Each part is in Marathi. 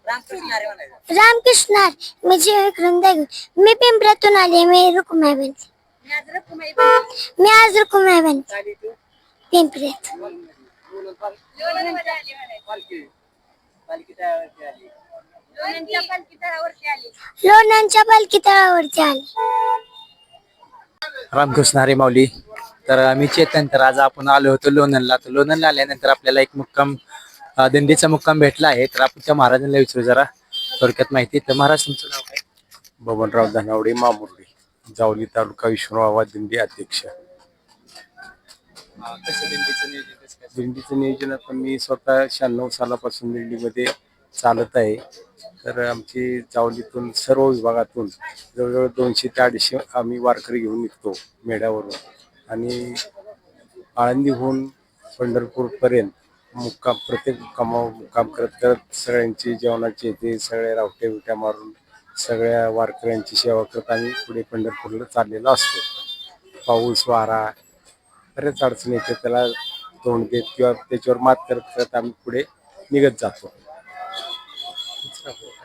रामकृष्ण रामकृष्ण मी जीव विक्रम मी पिंपऱ्यातून आले. मी रुक्माई बनते. मी आज रुक्माई बनते पिंपऱ्यात. लोणांच्या पालखी तळावरती आली. रामकृष्ण हरी माऊली. तर आम्ही चेतन. तर आज आपण आलो होतो लोणंदला. तर लोणंदला आल्यानंतर आपल्याला एक मुक्काम दिंडीचा मुक्काम भेटला आहे. तर आपण त्या महाराजांना विचारू जरा थोडक्यात माहिती. तर महाराज तुमचं नाव काय? बबनराव धनावडे मामुर्डी, जावली तालुका विष्णुवावा दिंडी अध्यक्ष. कसं दिंडीचं नियोजन कसं काय? दिंडीचं नियोजन आता मी स्वतः 96 सालापासून दिंडीमध्ये चालत आहे. तर आमची जावलीतून सर्व विभागातून जवळजवळ 200 ते 250 आम्ही वारकरी घेऊन निघतो मेढ्यावरून आणि आळंदीहून पंढरपूरपर्यंत प्रत्येक मुक्काम करत करत सगळ्यांची जेवणाची ते सगळे रावट्या बिवट्या मारून सगळ्या वारकऱ्यांची सेवा करत आम्ही पुढे पंढरपूरला चाललेलो असतो. पाऊस वारा बरेच अडचणी येते, त्याला तोंड देत किंवा त्याच्यावर मात करत करत आम्ही पुढे निघत जातो.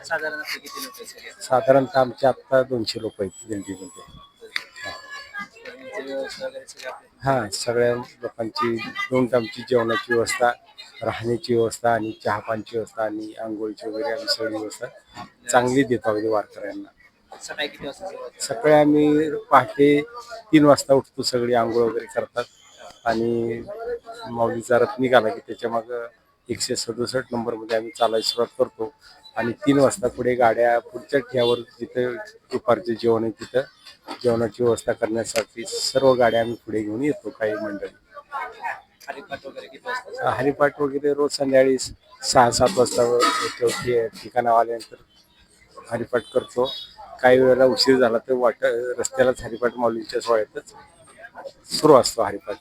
साधारण आपले किती लोक आहेत सगळे? साधारणतः आमचे आत्ता 200 लोक आहेत दिंडीमध्ये. व्यवस्था वगैरे सगळं आपलं? हां, सगळ्या लोकांची 2 टाईमची जेवणाची व्यवस्था, राहण्याची व्यवस्था आणि चहा पाण्याची व्यवस्था आणि आंघोळीची वगैरे आम्ही सगळी व्यवस्था चांगली देतो अगदी वारकऱ्यांना. सकाळी किती वाजता सुरुवात आहे? सकाळी आम्ही पहाटे 3 वाजता उठतो. सगळी आंघोळ वगैरे करतात आणि माऊलीचा रथ निघाला की त्याच्या मागं 167 नंबरमध्ये आम्ही चालायला सुरुवात करतो आणि 3 वाजता पुढे गाड्या पुढच्या ठिकाणावर जिथं दुपारचे जेवण आहे तिथं जेवणाची व्यवस्था करण्यासाठी सर्व गाड्या आम्ही पुढे घेऊन येतो. काही मंडळी हरिपाठ वगैरे किती वाजता? हरिपाठ वगैरे रोज संध्याकाळी 6-7 वाजता ठिकाणा आल्यानंतर हरिपाठ करतो. काही वेळेला उशीर झाला तर रस्त्यालाच हरिपाठ माऊलींच्या सोहळ्यातच सुरू असतो हरिपाठ.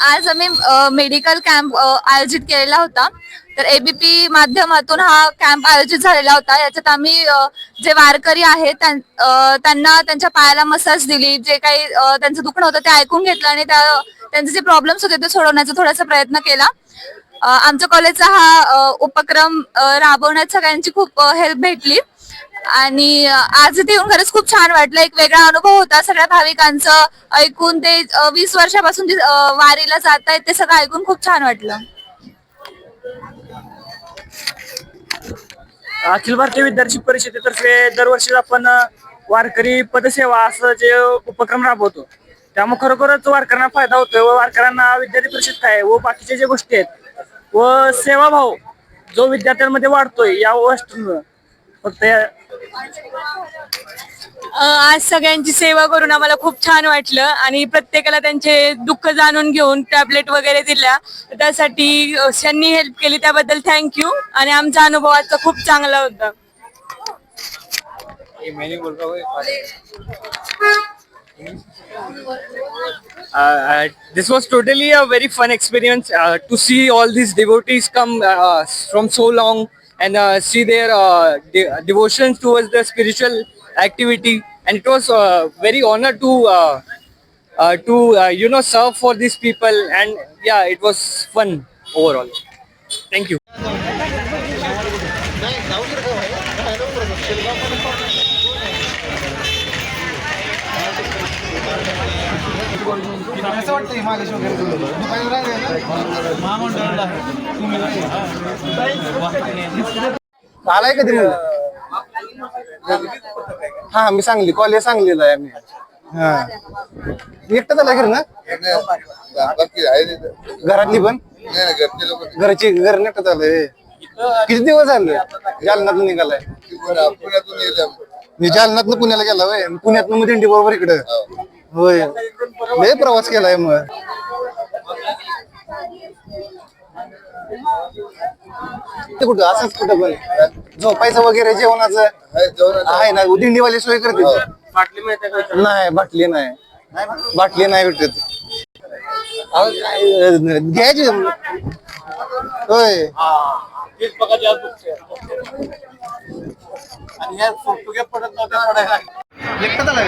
आज आम्ही मेडिकल कॅम्प आयोजित केलेला होता. तर एबीपी माध्यमातून हा कॅम्प आयोजित झालेला होता. याच्यात आम्ही जे वारकरी आहेत त्यांना त्यांच्या पायाला मसाज दिली. जे काही त्यांचं दुखणं होतं ते ऐकून घेतलं आणि त्यांचे जे प्रॉब्लेम्स होते ते सोडवण्याचा थोडासा प्रयत्न केला. आमच्या कॉलेजचा हा उपक्रम राबवण्यात सगळ्यांची खूप हेल्प भेटली आणि आज इथे येऊन खरंच खूप छान वाटलं. एक वेगळा अनुभव होता सगळ्या भाविकांचं ऐकून. ते 20 वर्षापासून जे वारीला जात आहेत ते सगळं ऐकून खूप छान वाटलं. अखिल भारतीय विद्यार्थी परिषदेतर्फे दरवर्षी आपण वारकरी पदसेवा असं जे उपक्रम राबवतो त्यामुळे खरोखरच वारकऱ्यांना फायदा होतोय व वारकऱ्यांना विद्यार्थी परिषद काय व बाकीचे जे गोष्टी आहेत व सेवाभाव जो विद्यार्थ्यांमध्ये वाढतोय या गोष्टींमुळे फक्त आज सगळ्यांची सेवा करून आम्हाला खूप छान वाटलं आणि प्रत्येकाला त्यांचे दुःख जाणून घेऊन टॅबलेट वगैरे दिल्या. त्यासाठी ज्यांनी हेल्प केली त्याबद्दल थँक्यू. आणि आमचा अनुभव आजचा खूप चांगला होता. This was totally a very fun experience to see all these devotees come from so long and see their devotions towards the spiritual activity, and it was very honor to serve for these people, and yeah, it was fun overall. Thank you. आलाय कधी हा मी सांगली कॉलेज सांगलीला आहे आम्ही. हा एकटं झालं घर ना घरातली पण घरची घर नेट झालंय. किती दिवस झाले जालन्यातून निघालाय? मी जालन्यातनं पुण्याला गेला होय. पुण्यातनं मग दिंडी बरोबर इकडं होय लय प्रवास केलाय. मग कुठं असंच कुठं पण झोपायचं वगैरे जेवणाचं आहे ना? दिंडीवाली सोय करते. नाही बाटली नाही भेटत. घ्यायची होय. एकटा झाला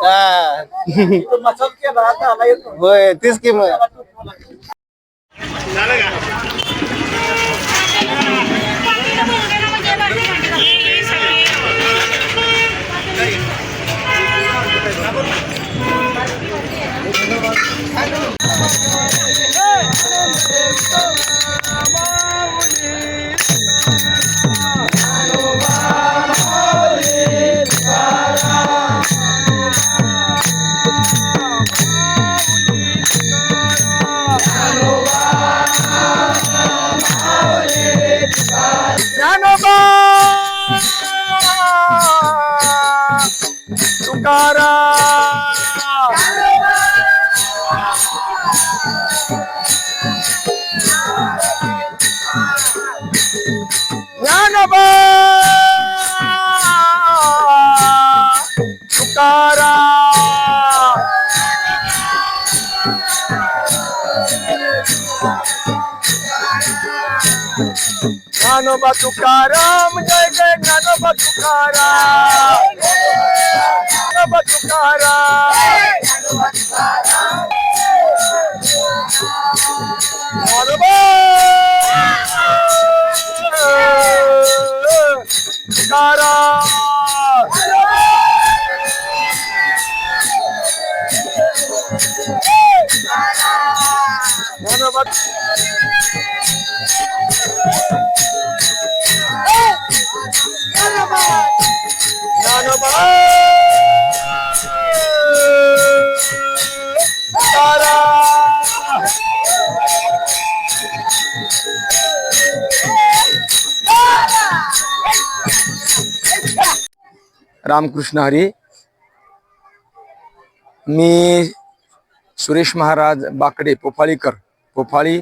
हा. होय तेच की मग ज्ञानोबा ज्ञानोबा तुकाराम ज्ञानोबा तुकाराम जय जय ज्ञानोबा तुकाराम ज्ञानोबा तुकाराम ज्ञानोबा तुकाराम ज्ञानोबा रामकृष्ण हरी. मी सुरेश महाराज बाकडे पोफाळीकर, पोफाळी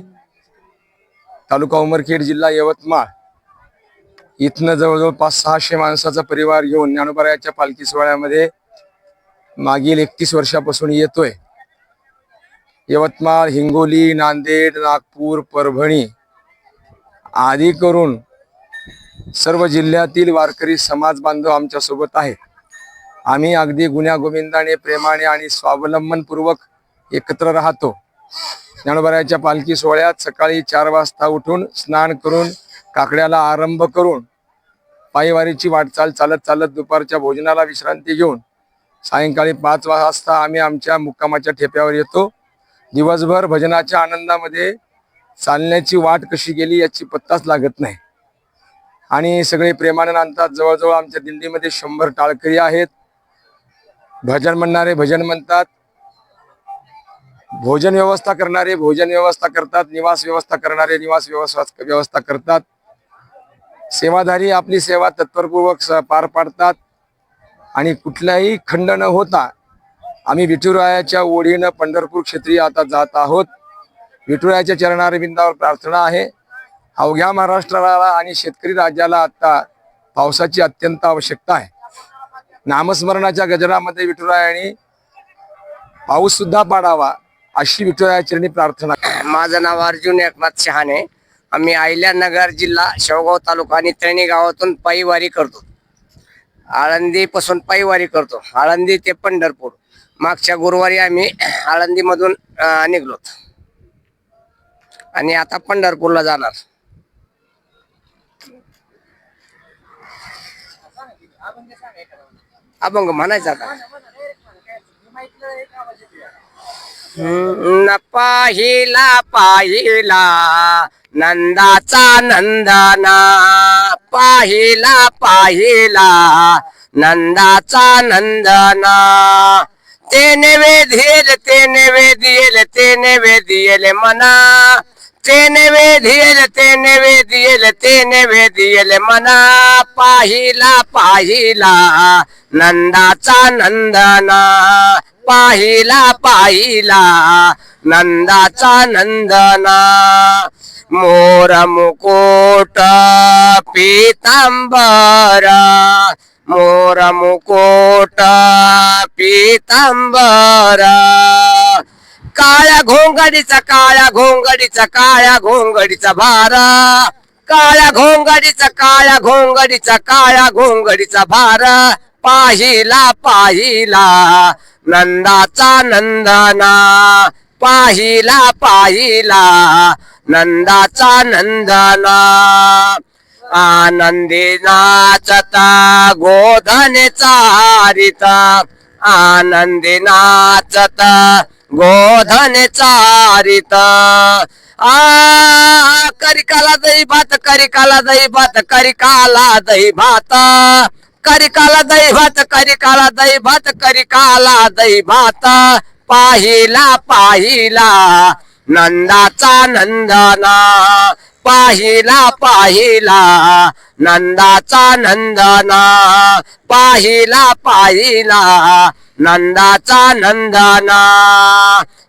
तालुका उमरखेड जिल्हा यवतमाळ इथनं जवळजवळ 500-600 माणसाचा परिवार घेऊन ज्ञानोबारायाच्या पालखी सोहळ्यामध्ये मागील 31 वर्षापासून येतोय. यवतमाळ, हिंगोली, नांदेड, नागपूर, परभणी आदी करून सर्व जिल्ह्यातील वारकरी समाज बांधव आमच्या सोबत आहेत. आम्ही अगदी गुण्यागोविंदाने, प्रेमाने आणि स्वावलंबनपूर्वक एकत्र राहतो. ज्ञानोबारायाच्या पालखी सोहळ्यात सकाळी 4 वाजता उठून स्नान करून काकड्याला आरंभ करून पायवारीची वाटचाल चालत चालत दुपारच्या भोजनाला विश्रांती घेऊन सायंकाळी 5 वाजता आम्ही आमच्या मुक्कामाच्या ठेप्यावर येतो. दिवसभर भजनाच्या आनंदामध्ये चालण्याची वाट कशी गेली याची पत्ताच लागत नाही आणि सगळे प्रेमाने नांदतात. जवळजवळ आमच्या दिंडीमध्ये 100 टाळकरी आहेत. भजन म्हणणारे भजन म्हणतात, भोजन व्यवस्था करणारे भोजन व्यवस्था करतात, निवास व्यवस्था करणारे निवास व्यवस्था करतात. सेवाधारी आपली सेवा तत्परपूर्वक पार पाडतात आणि कुठलाही खंड न होता आम्ही विठुरायाच्या ओढीनं पंढरपूर क्षेत्री आता जात आहोत. विठुरायाच्या चरणारविंदावर प्रार्थना आहे. अवघ्या महाराष्ट्राला आणि शेतकरी राज्याला आता पावसाची अत्यंत आवश्यकता आहे. नामस्मरणाच्या गजरामध्ये विठुरायाने पाऊस सुद्धा पाडावा अशी विठुरायाचरणी प्रार्थना. माझं नाव अर्जुन एकनाथ शहाणे. आम्ही अहिल्यानगर जिल्हा शेवगाव तालुका आणि त्रेणी गावातून पायीवारी करतो. आळंदी पासून पायीवारी करतो, आळंदी ते पंढरपूर. मागच्या गुरुवारी आम्ही आळंदी मधून निघलो आणि आता पंढरपूरला जाणार. अभंग म्हणायचा का? न पाहिला पाहिला नंदाचा नंदना, पाहिला पाहिला नंदाचा नंदना. तेने वेधिल तेने वेदियल तेने वेदियल मना, तेने वेधियल तेने वेदियल तेने वेदियल मना. पाहिला पाहिला नंदाचा नंदना, पाहिला पाहिला नंदाचा नंदना. मोर मुकुट पीतांबर, मोर मुकुट पीतांबर. काळ्या घोंगडीचा काळ्या घोंगडीचा काळ्या घोंगडीचा भार, काळ्या घोंगडीचा काळ्या घोंगडीचा काळ्या घोंगडीचा भार. पाहिला पाहिला नंदाचा नंदना पाहिला पाहिला नंदाचा नंदना आनंदी नाचता गोधन चारिता आनंदी नाचता गोधन चारिता करिकाला दही भात करिकाला दही भात करिकाला दही भात करिकाला दही भात करिकाला दही भात करिकाला दही भात पाहिला पाहिला नंदाचा नंदना पाहिला पाहिला नंदाचा नंदना पाहिला पाहिला नंदाचा नंदना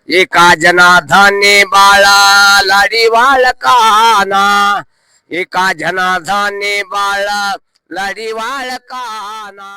एका जनाधाने बाळा लाडी वाळकाना एका जनाधाने बाळा लाडी वाळकाना